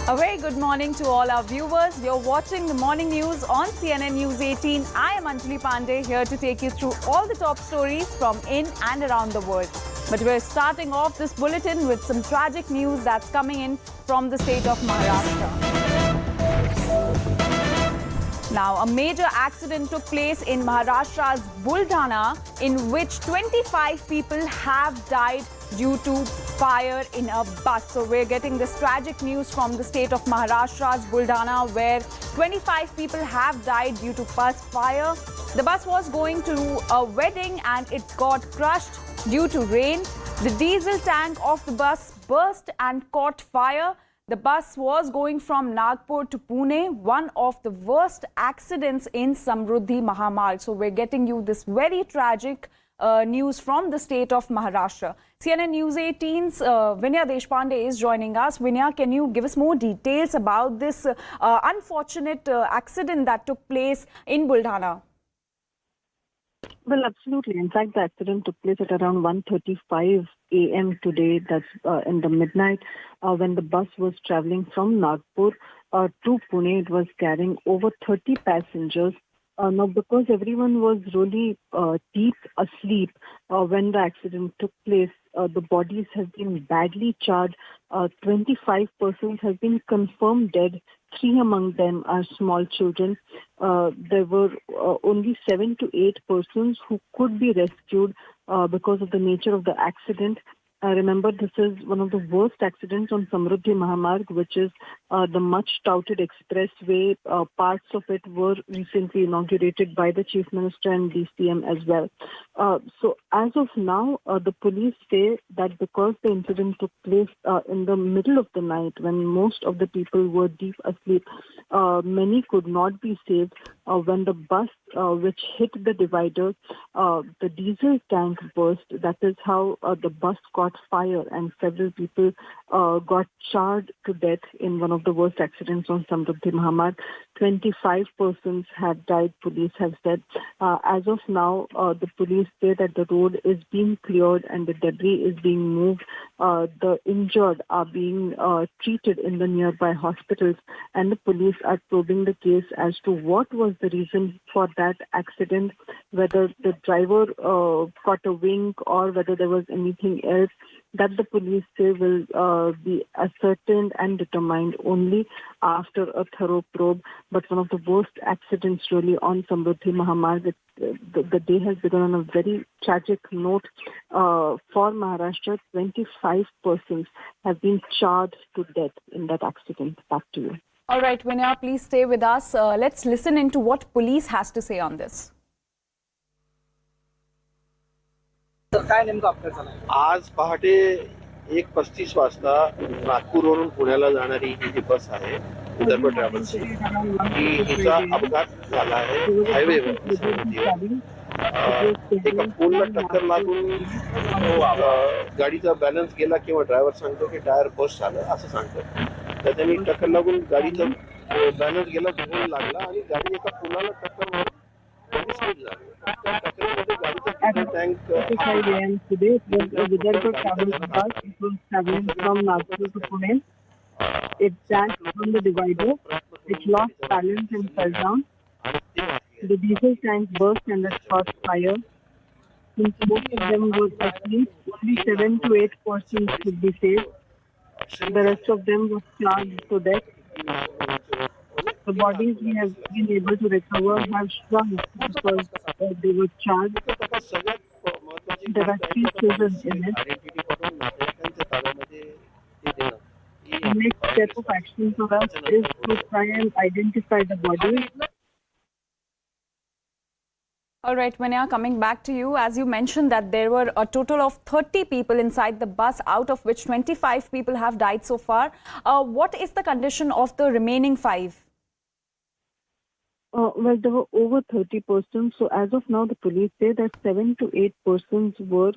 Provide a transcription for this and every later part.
A very good morning to all our viewers. You're watching the morning news on CNN News 18. I am Anjali Pandey here to take you through all the top stories from in and around the world. But we're starting off this bulletin with some tragic news that's coming in from the state of Maharashtra. Now, a major accident took place in Maharashtra's Buldhana, in which 25 people have died due to fire in a bus. So we're getting this tragic news from the state of Maharashtra's Buldhana, where 25 people have died due to bus fire. The bus was going to a wedding and it got crushed due to rain. The diesel tank of the bus burst and caught fire. The bus was going from Nagpur to Pune, one of the worst accidents in Samruddhi Mahamarg. So we're getting you this very tragic news from the state of Maharashtra. CNN News 18's Vinaya Deshpande is joining us. Vinaya, can you give us more details about this unfortunate accident that took place in Buldhana? Well, absolutely. In fact, the accident took place at around 1:35 a.m. today. That's in the midnight when the bus was traveling from Nagpur to Pune. It was carrying over 30 passengers. Now, because everyone was really deep asleep when the accident took place, the bodies have been badly charred. 25 persons have been confirmed dead. 3 among them are small children. There were only 7 to 8 persons who could be rescued because of the nature of the accident. Remember, this is one of the worst accidents on Samruddhi Mahamarg, which is the much-touted expressway. Parts of it were recently inaugurated by the Chief Minister and DCM as well. So as of now, the police say that because the incident took place in the middle of the night when most of the people were deep asleep, many could not be saved. When the bus which hit the divider, the diesel tank burst. That is how the bus caught fire and several people got charred to death in one of the worst accidents on Samruddhi Mahamarg. 25 persons have died, police have said. As of now, the police say that the road is being cleared and the debris is being moved. The injured are being treated in the nearby hospitals, and the police are probing the case as to what was the reason for that accident, whether the driver caught a wink or whether there was anything else. That the police say will be ascertained and determined only after a thorough probe. But one of the worst accidents really on Samruddhi Mahamarg. The day has begun on a very tragic note for Maharashtra. 25 persons have been charred to death in that accident. Back to you. All right, Vinaya, please stay with us. Let's listen into what police has to say on this. आज पहाटे 1:35 वाजता नागपूरवरून पुण्याला जाणारी ही जी बस आहे विदर्भ ट्रॅव्हल्सची हिचा अपघात झाला आहे हायवेवर. एका पूलला टक्कर लागून गाडीचा बॅलन्स गेला किंवा ड्रायव्हर सांगतो की टायर बस्ट झालं असं सांगतो. त्याच्याने टक्कर लागून गाडीचा बॅलन्स गेला, धुवून लागला आणि गाडी एका पुलाला टक्कर मारून स्लिप झाली. Today, the Vidarbha travel bus was traveling from Nagpur to Pune. It jacked from the divider. It lost balance and fell down. The diesel tank burst and it caught fire. Since most of them were asleep, only 7 to 8 persons could be saved. The rest of them were charred to death. The bodies we have been able to recover have shrunk because they were charred. There are 3 children in it. The next step of action for us is to try and identify the bodies. All right, Vinaya, coming back to you, as you mentioned that there were a total of 30 people inside the bus, out of which 25 people have died so far. What is the condition of the remaining 5? Well, there were over 30 persons. So as of now, the police say that 7 to 8 persons were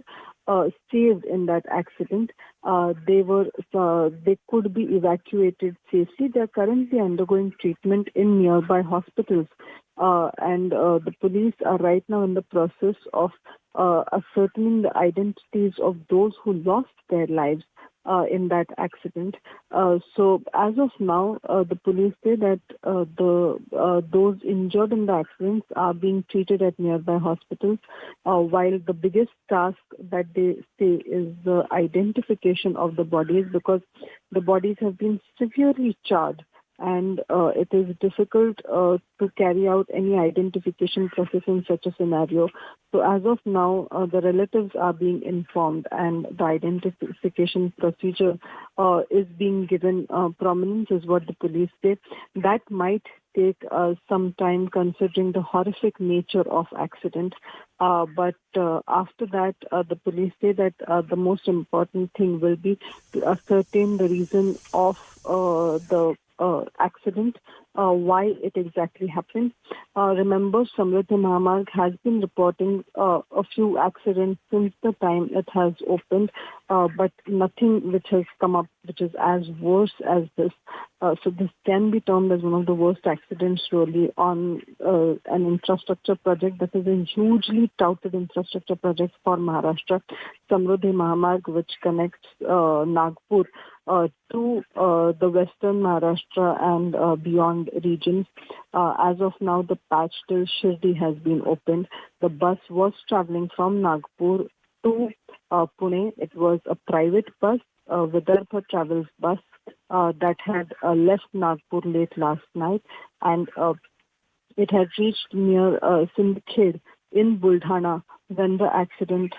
saved in that accident. They could be evacuated safely. They are currently undergoing treatment in nearby hospitals. And the police are right now in the process of ascertaining the identities of those who lost their lives in that accident. So as of now, the police say that those injured in the accidents are being treated at nearby hospitals, while the biggest task that they say is the identification of the bodies, because the bodies have been severely charred, and it is difficult to carry out any identification process in such a scenario. So as of now, the relatives are being informed, and the identification procedure is being given prominence, is what the police say. That might take some time considering the horrific nature of accident. But after that, the police say that the most important thing will be to ascertain the reason of the accident, why it exactly happened. Remember, Samruddhi Mahamarg has been reporting a few accidents since the time it has opened, but nothing which has come up which is as worse as this. So this can be termed as one of the worst accidents really on an infrastructure project that is a hugely touted infrastructure project for Maharashtra, Samruddhi Mahamarg, which connects Nagpur to the western Maharashtra and beyond regions. As of now, the patch till Shirdi has been opened. The bus was traveling from Nagpur to Pune. It was a private bus, Vidarbha Travels bus, that had left Nagpur late last night, and it had reached near Sindkhed in Buldhana when the accident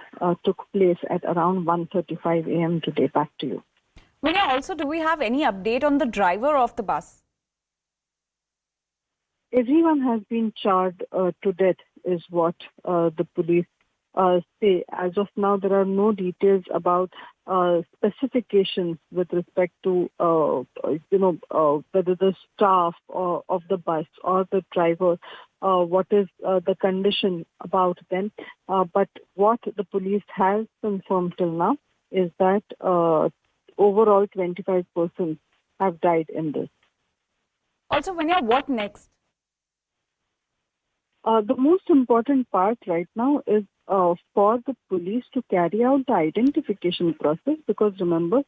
took place at around 1:35 a.m. today. Back to you. Vinay, also, do we have any update on the driver of the bus? Everyone has been charred to death, is what the police say. As of now, there are no details about specifications with respect to, whether the staff of the bus or the driver, what is the condition about them. But what the police has confirmed till now is that overall 25 persons have died in this. Also, Vinay, what next? The most important part right now is for the police to carry out the identification process, because remember,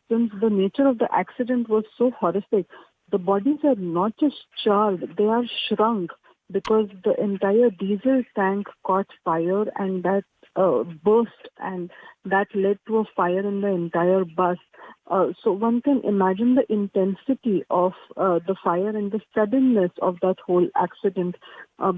since the nature of the accident was so horrific, the bodies are not just charred, they are shrunk, because the entire diesel tank caught fire and that burst, and that led to a fire in the entire bus. So one can imagine the intensity of the fire and the suddenness of that whole accident,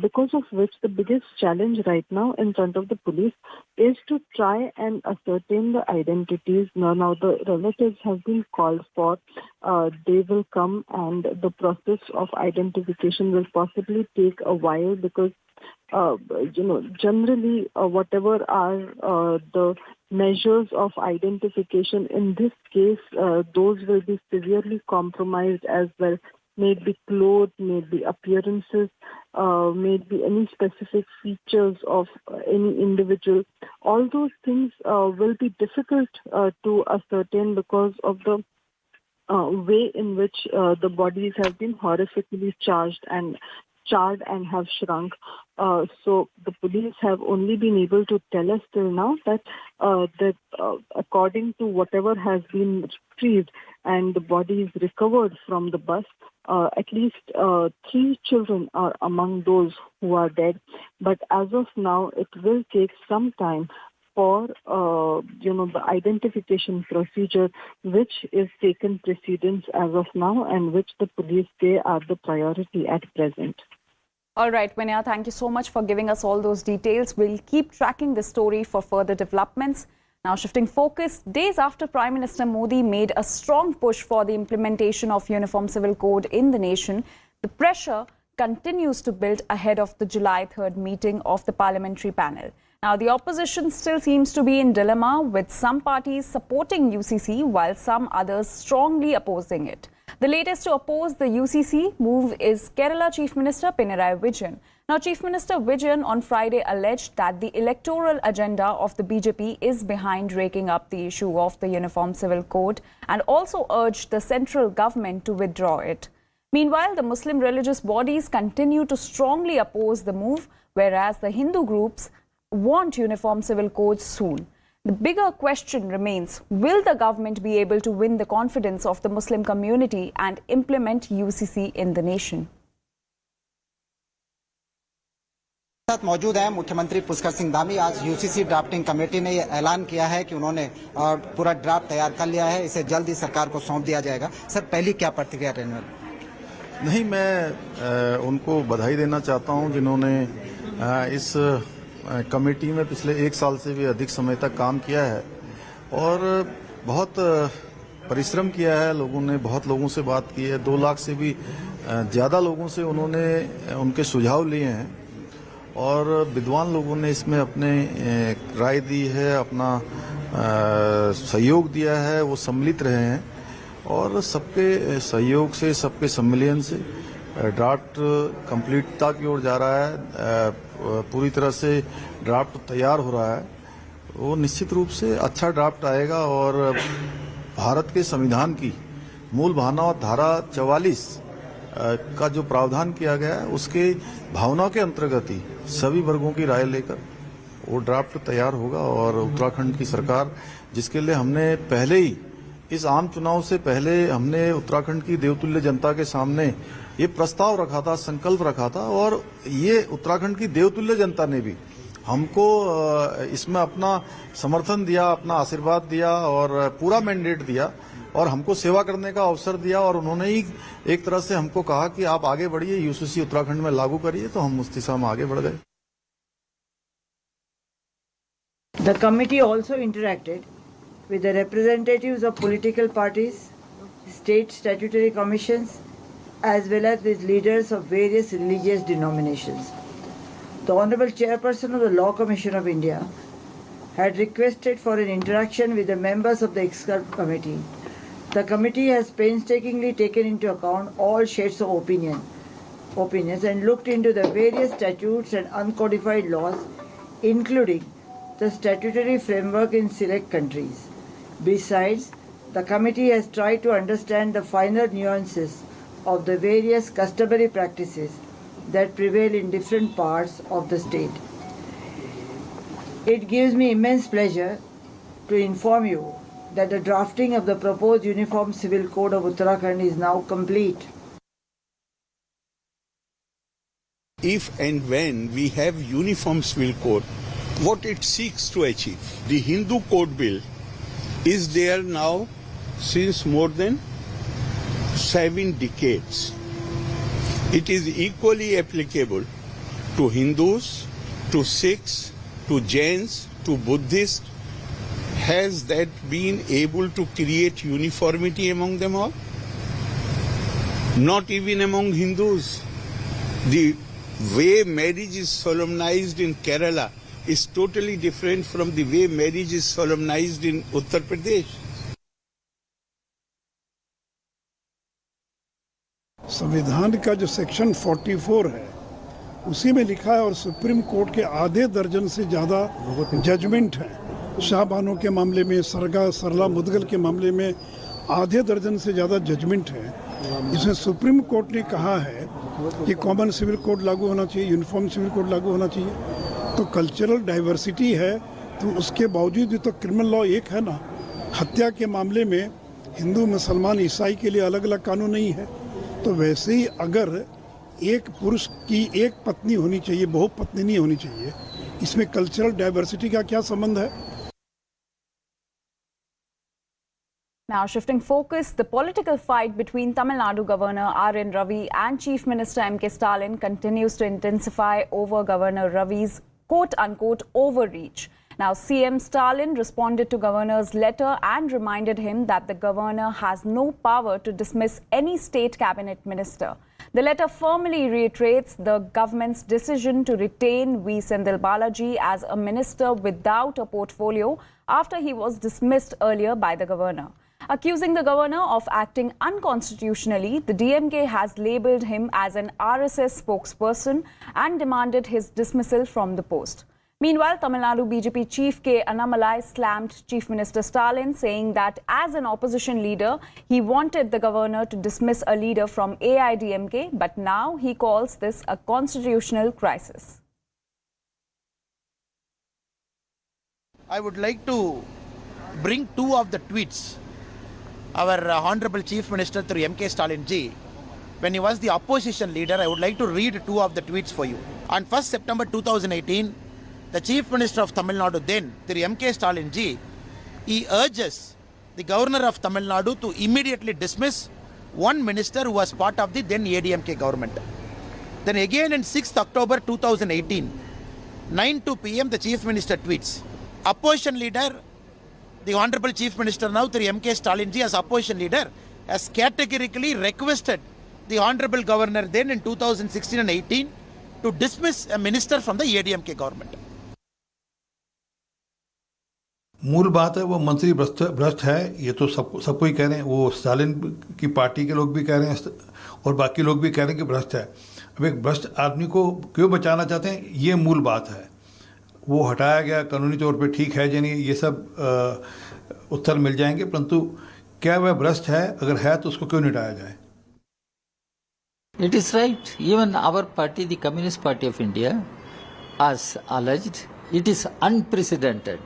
because of which the biggest challenge right now in front of the police is to try and ascertain the identities. Now the relatives have been called for. They will come, and the process of identification will possibly take a while, because generally, whatever are the measures of identification, in this case, those will be severely compromised as well. Maybe clothes, maybe appearances, maybe any specific features of any individual. All those things will be difficult to ascertain because of the way in which the bodies have been horrifically charred and have shrunk. So the police have only been able to tell us till now that according to whatever has been retrieved and the bodies recovered from the bus, at least 3 children are among those who are dead. But as of now, it will take some time for the identification procedure, which is taken precedence as of now, and which the police say are the priority at present. All right, Vinaya, thank you so much for giving us all those details. We'll keep tracking the story for further developments. Now, shifting focus, days after Prime Minister Modi made a strong push for the implementation of Uniform Civil Code in the nation, the pressure continues to build ahead of the July 3rd meeting of the parliamentary panel. Now, the opposition still seems to be in dilemma, with some parties supporting UCC while some others strongly opposing it. The latest to oppose the UCC move is Kerala Chief Minister Pinarayi Vijayan. Now, Chief Minister Vijayan on Friday alleged that the electoral agenda of the BJP is behind raking up the issue of the Uniform Civil Code, and also urged the central government to withdraw it. Meanwhile, the Muslim religious bodies continue to strongly oppose the move, whereas the Hindu groups want Uniform Civil Codes soon. The bigger question remains, will the government be able to win the confidence of the Muslim community and implement UCC in the nation? साथ मौजूद हैं मुख्यमंत्री पुष्कर सिंह धामी। आज UCC drafting committee ने ये ऐलान किया है कि उन्होंने पूरा ड्राफ्ट तैयार कर लिया है, इसे जल्द ही सरकार को सौंप दिया जाएगा। सर, पहली क्या प्रतिक्रिया रहने वाली? नहीं, मैं उनको बधाई देना चाहता हूं जिन्होंने इस कमेटी में पिछले 1 साल से भी अधिक समय तक काम किया है और बहुत परिश्रम किया है। लोगों ने बहुत लोगों से बात की है, 2 लाख से भी ज़्यादा लोगों से उन्होंने उनके सुझाव लिए हैं और विद्वान लोगों ने इसमें अपने राय दी है, अपना सहयोग दिया है, वो सम्मिलित रहे हैं और सबके सहयोग से, सबके सम्मिलन से ड्राफ्ट कंप्लीटता की ओर जा रहा है। पूरी तरह से ड्राफ्ट तैयार हो रहा है। वो निश्चित रूप से अच्छा ड्राफ्ट आएगा और भारत के संविधान की मूल भावना और धारा 44 का जो प्रावधान किया गया है उसके भावना के अंतर्गत ही सभी वर्गों की राय लेकर वो ड्राफ्ट तैयार होगा और उत्तराखंड की सरकार, जिसके लिए हमने पहले ही इस आम चुनाव से पहले हमने उत्तराखंड की देवतुल्य जनता के सामने ये प्रस्ताव रखा था, संकल्प रखा था और ये उत्तराखंड की देवतुल्य जनता ने भी हमको इसमें अपना समर्थन दिया, अपना आशीर्वाद दिया और पूरा मैंडेट दिया और हमको सेवा करने का अवसर दिया और उन्होंने ही एक तरह से हमको कहा कि आप आगे बढ़िए, यूसीसी उत्तराखंड में लागू करिए, तो हम उस दिशा में आगे बढ़ गए। The committee also interacted with the representatives of political parties, state statutory commissions, as well as with leaders of various religious denominations. The Honorable Chairperson of the Law Commission of India had requested for an interaction with the members of the expert committee. The committee has painstakingly taken into account all shades of opinions and looked into the various statutes and uncodified laws, including the statutory framework in select countries. Besides, the committee has tried to understand the finer nuances of the various customary practices that prevail in different parts of the state. It gives me immense pleasure to inform you that the drafting of the proposed Uniform Civil Code of Uttarakhand is now complete. If and when we have Uniform Civil Code, what it seeks to achieve. The Hindu Code Bill is there now since more than 7 decades. It is equally applicable to Hindus, to Sikhs, to Jains, to Buddhists. Has that been able to create uniformity among them all? Not even among Hindus. The way marriage is solemnized in Kerala is totally different from the way marriage is solemnized in Uttar Pradesh. संविधान का जो section 44 है उसी में लिखा है और supreme court के आधे दर्जन से ज़्यादा जजमेंट है। शाहबानों के मामले में, सरला मुदगल के मामले में आधे दर्जन से ज़्यादा जजमेंट है। इसमें सुप्रीम कोर्ट ने कहा है कि कॉमन सिविल कोड लागू होना चाहिए, यूनिफॉर्म सिविल कोड लागू होना चाहिए। तो कल्चरल डाइवर्सिटी है तो उसके बावजूद भी तो क्रिमिनल लॉ एक है ना। हत्या के मामले में हिंदू, मुसलमान, ईसाई के लिए अलग अलग कानून नहीं है। तो वैसे ही अगर एक पुरुष की एक पत्नी होनी चाहिए, बहुत पत्नी नहीं होनी चाहिए, इसमें कल्चरल डाइवर्सिटी का क्या संबंध है? Now shifting focus, the political fight between Tamil Nadu Governor R.N. Ravi and Chief Minister M.K. Stalin continues to intensify over Governor Ravi's quote-unquote overreach. Now CM Stalin responded to Governor's letter and reminded him that the Governor has no power to dismiss any state cabinet minister. The letter firmly reiterates the government's decision to retain V. Sendil Balaji as a minister without a portfolio after he was dismissed earlier by the Governor. Accusing the Governor of acting unconstitutionally, the DMK has labelled him as an RSS spokesperson and demanded his dismissal from the post. Meanwhile, Tamil Nadu BJP Chief K. Annamalai slammed Chief Minister Stalin, saying that as an opposition leader, he wanted the Governor to dismiss a leader from AIDMK, but now he calls this a constitutional crisis. I would like to bring two of the tweets. Our Honorable Chief Minister through M.K. Stalin ji, when he was the opposition leader, I would like to read two of the tweets for you. On 1st September 2018, the Chief Minister of Tamil Nadu then, through M.K. Stalin ji, he urges the Governor of Tamil Nadu to immediately dismiss one minister who was part of the then ADMK government. Then again on 6th October 2018, 9:02 p.m. the Chief Minister tweets, opposition leader, the Honorable Chief Minister now through M.K. Stalin ji as opposition leader has categorically requested the Honorable Governor then in 2016 and 18 to dismiss a minister from the ADMK government. मूल बात है वो मंत्री भ्रष्ट है, ये तो सब कोई कह रहे हैं, वो स्टालिन की पार्टी के लोग भी कह रहे हैं और बाकी लोग भी कह रहे हैं कि भ्रष्ट है। अब एक भ्रष्ट आदमी को क्यों बचाना चाहते हैं, ये मूल बात है। वो हटाया गया कानूनी तौर पे ठीक है या नहीं, ये सब उत्तर मिल जाएंगे, परंतु क्या वह भ्रष्ट है, अगर है तो उसको क्यों नहीं हटाया जाए। It is right. Even our party, the Communist Party of India, has alleged it is unprecedented.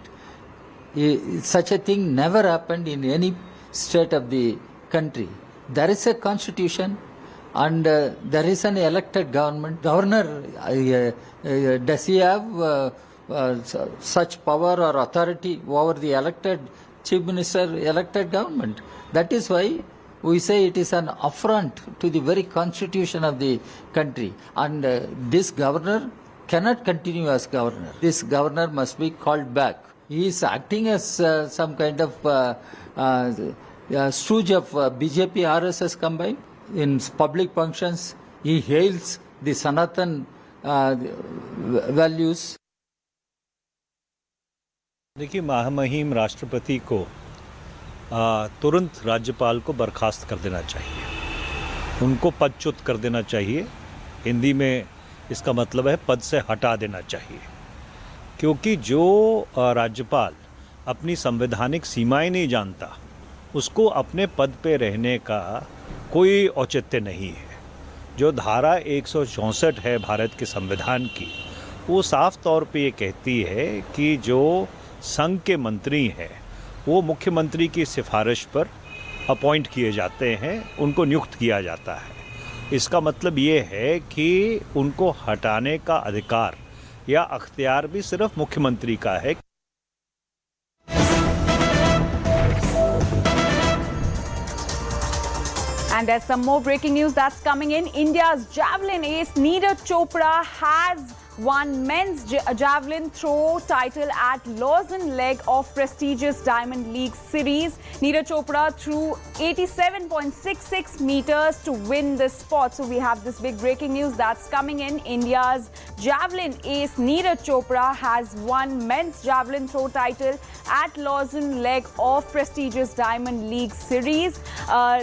Such a thing never happened in any state of the country. There is a constitution and there is an elected government. Governor, does he have such power or authority over the elected chief minister, elected government? That is why we say it is an affront to the very constitution of the country. And this governor cannot continue as governor. This governor must be called back. He is acting as some kind of stooge of BJP RSS combined. In public functions, he hails the Sanatan values. देखिए, महामहिम राष्ट्रपति को तुरंत राज्यपाल को बर्खास्त कर देना चाहिए, उनको पदच्युत कर देना चाहिए। हिंदी में इसका मतलब है पद से हटा देना चाहिए, क्योंकि जो राज्यपाल अपनी संवैधानिक सीमाएं नहीं जानता, उसको अपने पद पे रहने का कोई औचित्य नहीं है। जो धारा 164 है भारत के संविधान की, वो साफ तौर पे ये कहती है कि जो संघ के मंत्री हैं वो मुख्यमंत्री की सिफारिश पर अपॉइंट किए जाते हैं, उनको नियुक्त किया जाता है। इसका मतलब ये है कि उनको हटाने का अधिकार या अख्तियार भी सिर्फ मुख्यमंत्री का है। And there's some more breaking news that's coming in. India's javelin ace Neeraj Chopra has won men's javelin throw title at Lawson leg of prestigious Diamond League series. Neeraj Chopra threw 87.66 meters to win this spot. So we have this big breaking news that's coming in. India's javelin ace Neeraj Chopra has won men's javelin throw title at Lawson leg of prestigious Diamond League series.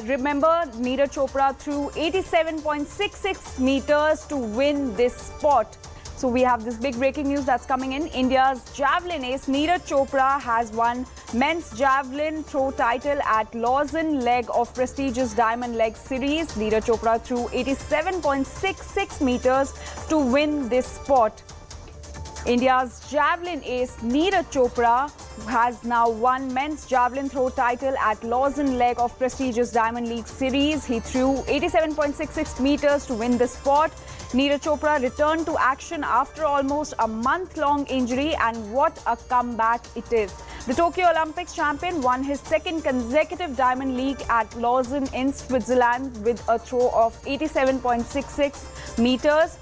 Remember, Neeraj Chopra threw 87.66 meters to win this spot. So we have this big breaking news that's coming in. India's javelin ace Neeraj Chopra has won men's javelin throw title at Lawson leg of prestigious Diamond Leg series. Neeraj Chopra threw 87.66 meters to win this spot. India's javelin ace Neeraj Chopra has now won men's javelin throw title at Lawson leg of prestigious Diamond League series. He threw 87.66 meters to win the spot. Neeraj Chopra returned to action after almost a month-long injury, and what a comeback it is. The Tokyo Olympics champion won his second consecutive Diamond League at Lawson in Switzerland with a throw of 87.66 meters.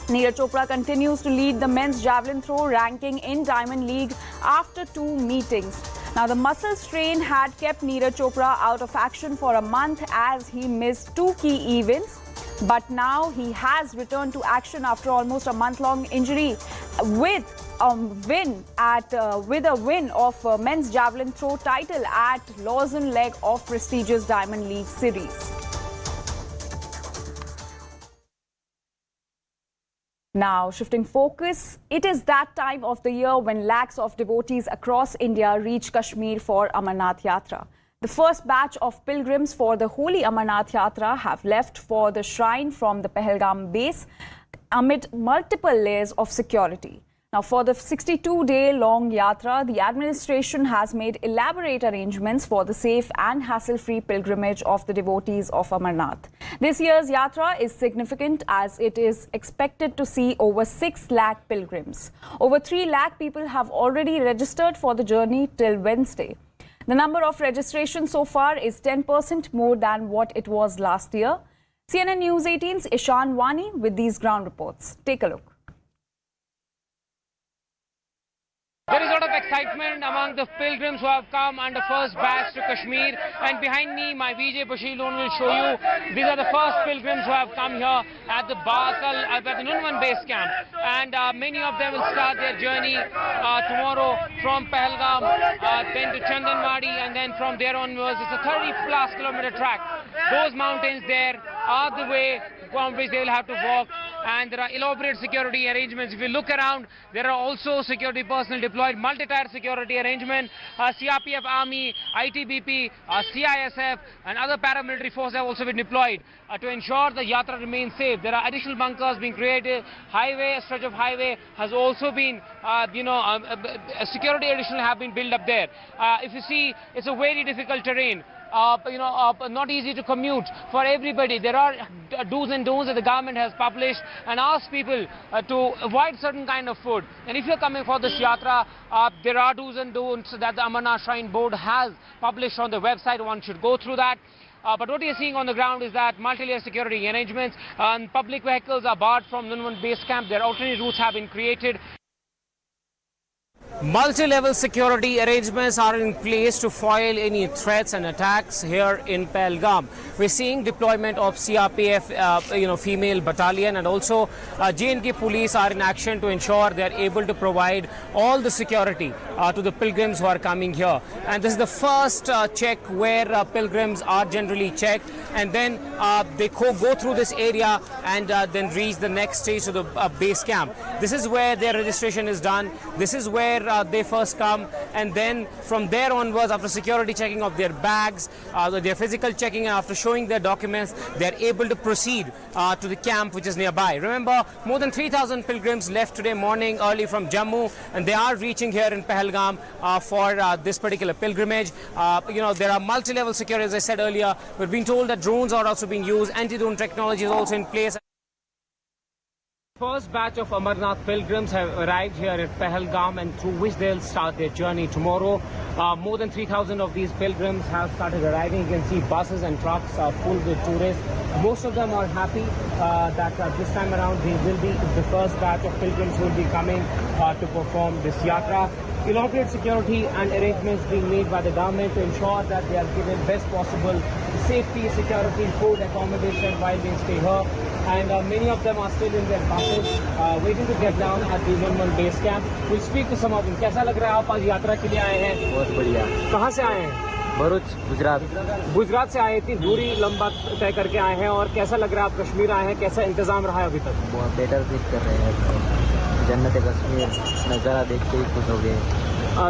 Neeraj Chopra continues to lead the men's javelin throw ranking in Diamond League after 2 meetings. Now, the muscle strain had kept Neeraj Chopra out of action for a month as he missed 2 key events. But now he has returned to action after almost a month-long injury with a win of men's javelin throw title at Lawson leg of prestigious Diamond League series. Now, shifting focus, it is that time of the year when lakhs of devotees across India reach Kashmir for Amarnath Yatra. The first batch of pilgrims for the holy Amarnath Yatra have left for the shrine from the Pahalgam base amid multiple layers of security. Now, for the 62-day-long yatra, the administration has made elaborate arrangements for the safe and hassle-free pilgrimage of the devotees of Amarnath. This year's yatra is significant as it is expected to see over 6 lakh pilgrims. Over 3 lakh people have already registered for the journey till Wednesday. The number of registrations so far is 10% more than what it was last year. CNN News 18's Ishan Wani with these ground reports. Take a look. There is a lot of excitement among the pilgrims who have come under first batch to Kashmir, and behind me my VJ Bashir Loan will show you these are the first pilgrims who have come here at the Nunwan base camp, and many of them will start their journey tomorrow from Pahalgam, then to Chandanwadi, and then from there onwards it's a 30+ kilometer track. Those mountains there are the way from which they will have to walk, and there are elaborate security arrangements. If you look around, there are also security personnel deployed, multi-tier security arrangement. CRPF Army, ITBP, CISF and other paramilitary forces have also been deployed to ensure the yatra remains safe. There are additional bunkers being created. A stretch of highway has also been, security additional have been built up there. If you see, it's a very difficult terrain. Not easy to commute for everybody. There are do's and don'ts that the government has published and asked people to avoid certain kind of food. And if you're coming for this yatra, there are do's and don'ts that the Amarnath Shrine Board has published on the website. One should go through that. But what you're seeing on the ground is that multi-layer security arrangements and public vehicles are barred from Nunwan base camp. Their alternate routes have been created. Multi-level security arrangements are in place to foil any threats and attacks here in Pahalgam. We're seeing deployment of CRPF, female battalion, and also J&K police are in action to ensure they are able to provide all the security to the pilgrims who are coming here. And this is the first check where pilgrims are generally checked, and then they go through this area and then reach the next stage to the base camp. This is where their registration is done. This is where they first come, and then from there onwards, after security checking of their bags, their physical checking, and after showing their documents, they are able to proceed to the camp which is nearby. Remember, more than 3,000 pilgrims left today morning early from Jammu, and they are reaching here in Pahalgam for this particular pilgrimage. There are multi-level security, as I said earlier. We're being told that drones are also being used, anti-drone technology is also in place. First batch of Amarnath pilgrims have arrived here at Pahalgam, and through which they'll start their journey tomorrow. More than 3,000 of these pilgrims have started arriving. You can see buses and trucks are full with tourists. Most of them are happy that this time around they will be the first batch of pilgrims who will be coming to perform this yatra. Elaborate security and arrangements being made by the government to ensure that they are given best possible safety, security, food, accommodation while they stay here. And many of them are still in their buses, waiting to get down at the Nunwan base camp. We'll speak to some of them. कैसा लग रहा है आप आज यात्रा के लिए आए हैं? बहुत बढ़िया. कहाँ से आए हैं? भरूच, गुजरात. गुजरात से आए, इतनी दूरी लंबा तय करके आए हैं, और कैसा लग रहा है? आप कश्मीर आए हैं, कैसा इंतजाम रहा है अभी तक? बहुत बेटर फील कर रहे हैं. जन्नत कश्मीर नज़ारा देख के ही खुश हो गए.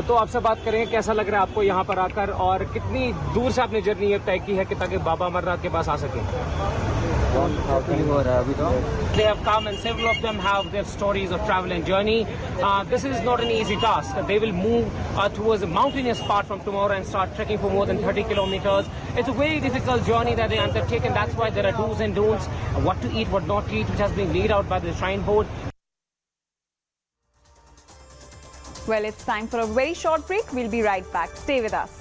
तो आपसे बात करेंगे, कैसा लग रहा है आपको यहाँ पर आकर, और कितनी दूर से आपने जर्नी ये तय की है कि ताकि बाबा अमरनाथ के पास आ सके? They have come, and several of them have their stories of travel and journey. This is not an easy task. They will move towards the mountainous part from tomorrow and start trekking for more than 30 kilometers. It's a very difficult journey that they undertake, and that's why there are do's and don'ts, what to eat, what not to eat, which has been laid out by the Shrine Board. Well, it's time for a very short break. We'll be right back. Stay with us.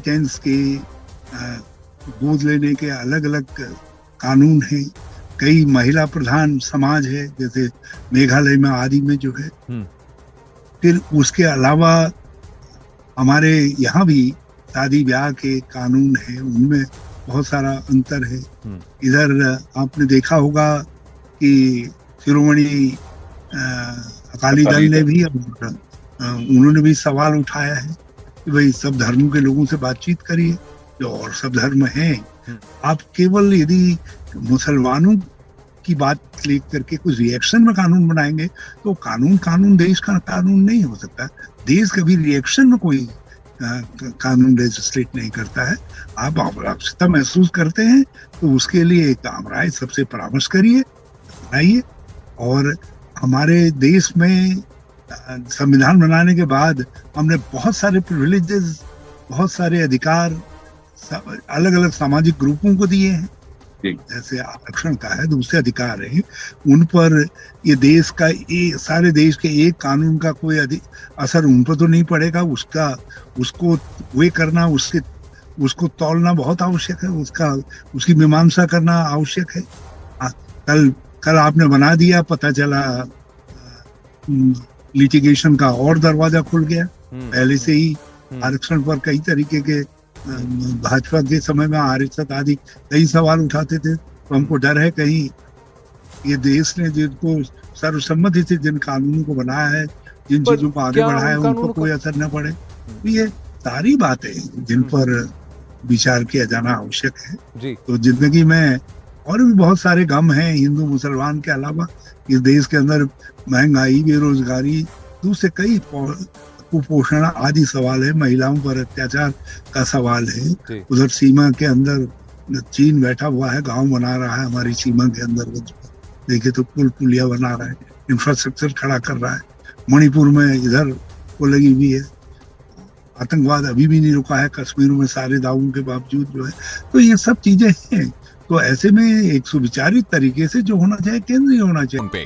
के गोद लेने के अलग अलग कानून हैं. कई महिला प्रधान समाज है, जैसे मेघालय में आदि में जो है. फिर उसके अलावा हमारे यहाँ भी शादी ब्याह के कानून है, उनमें बहुत सारा अंतर है. इधर आपने देखा होगा कि शिरोमणि अकाली दल ने भी उन्होंने भी सवाल उठाया है कि भाई सब धर्मों के लोगों से बातचीत करिए, जो और सब धर्म हैं. आप केवल यदि मुसलमानों की बात लेकर के कुछ रिएक्शन में कानून बनाएंगे तो कानून देश का कानून नहीं हो सकता. देश कभी रिएक्शन में कोई कानून लेजिस्लेट नहीं करता है। आप आवश्यकता महसूस करते हैं तो उसके लिए एक आम राय सबसे परामर्श करिए, बनाइए। और हमारे देश में संविधान बनाने के बाद हमने बहुत सारे प्रिविलेजेस, बहुत सारे अधिकार अलग अलग सामाजिक ग्रुपों को दिए हैं। जैसे आरक्षण का है, दूसरे अधिकार है, उन पर ये देश का सारे देश के एक कानून का कोई असर उन पर तो नहीं पड़ेगा। उसको वे करना, उसको तौलना बहुत आवश्यक है, उसकी मीमांसा करना आवश्यक है। कल आपने बना दिया, पता चला लिटिगेशन का और दरवाजा खुल गया। पहले से ही आरक्षण पर कई तरीके के भाजपा के समय में आरक्षण आदि कई सवाल उठाते थे, तो हमको डर है कहीं ये देश ने जिनको सर्वसम्मति से जिन कानूनों को बनाया है, जिन चीजों को आगे बढ़ाया है, उन पर कोई असर न पड़े। तो ये सारी बातें जिन पर विचार किया जाना आवश्यक है। तो जिंदगी में और भी बहुत सारे गम हैं हिंदू मुसलमान के अलावा। इस देश के अंदर महंगाई, बेरोजगारी, दूसरे कई कुपोषण आदि सवाल है, महिलाओं पर अत्याचार का सवाल है। उधर सीमा के अंदर चीन बैठा हुआ है, गांव बना रहा है हमारी सीमा के अंदर, देखे तो पुल पुलिया बना रहा है, इंफ्रास्ट्रक्चर खड़ा कर रहा है। मणिपुर में इधर वो लगी हुई है, आतंकवाद अभी भी नहीं रुका है कश्मीर में सारे दावों के बावजूद जो है। तो ये सब चीजें हैं। तो ऐसे में एक सुविचारित तरीके से जो होना चाहिए केंद्रीय होना चाहिए।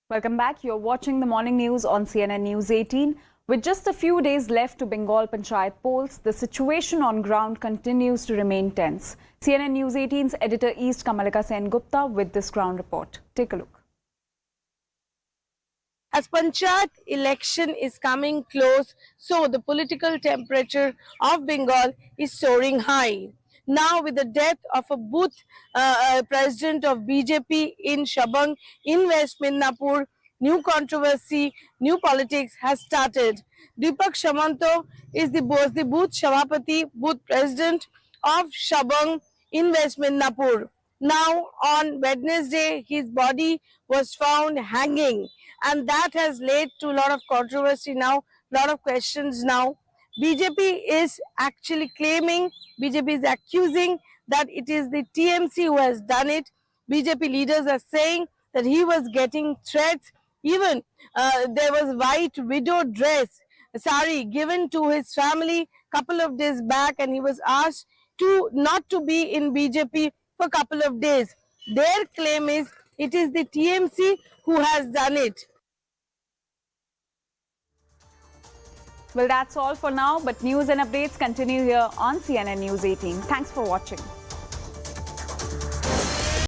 Welcome back. You're watching the morning news on CNN News 18. With just a few days left to Bengal Panchayat polls, the situation on ground continues to remain tense. CNN News 18's editor East Kamalika Sen Gupta with this ground report. Take a look. As Panchayat election is coming close, so the political temperature of Bengal is soaring high. Now with the death of a booth president of BJP in Shabang in West Midnapur, new controversy, new politics has started. Deepak Shamanto was the booth Shavapati, booth president of Shabang in West Midnapur. Now on Wednesday, his body was found hanging, and that has led to a lot of controversy now, a lot of questions now. BJP is actually claiming, BJP is accusing that it is the TMC who has done it. BJP leaders are saying that he was getting threats. Even there was white widow dress, sari given to his family couple of days back, and he was asked to not to be in BJP for a couple of days. Their claim is it is the TMC who has done it. Well, that's all for now, but news and updates continue here on CNN News 18. Thanks for watching.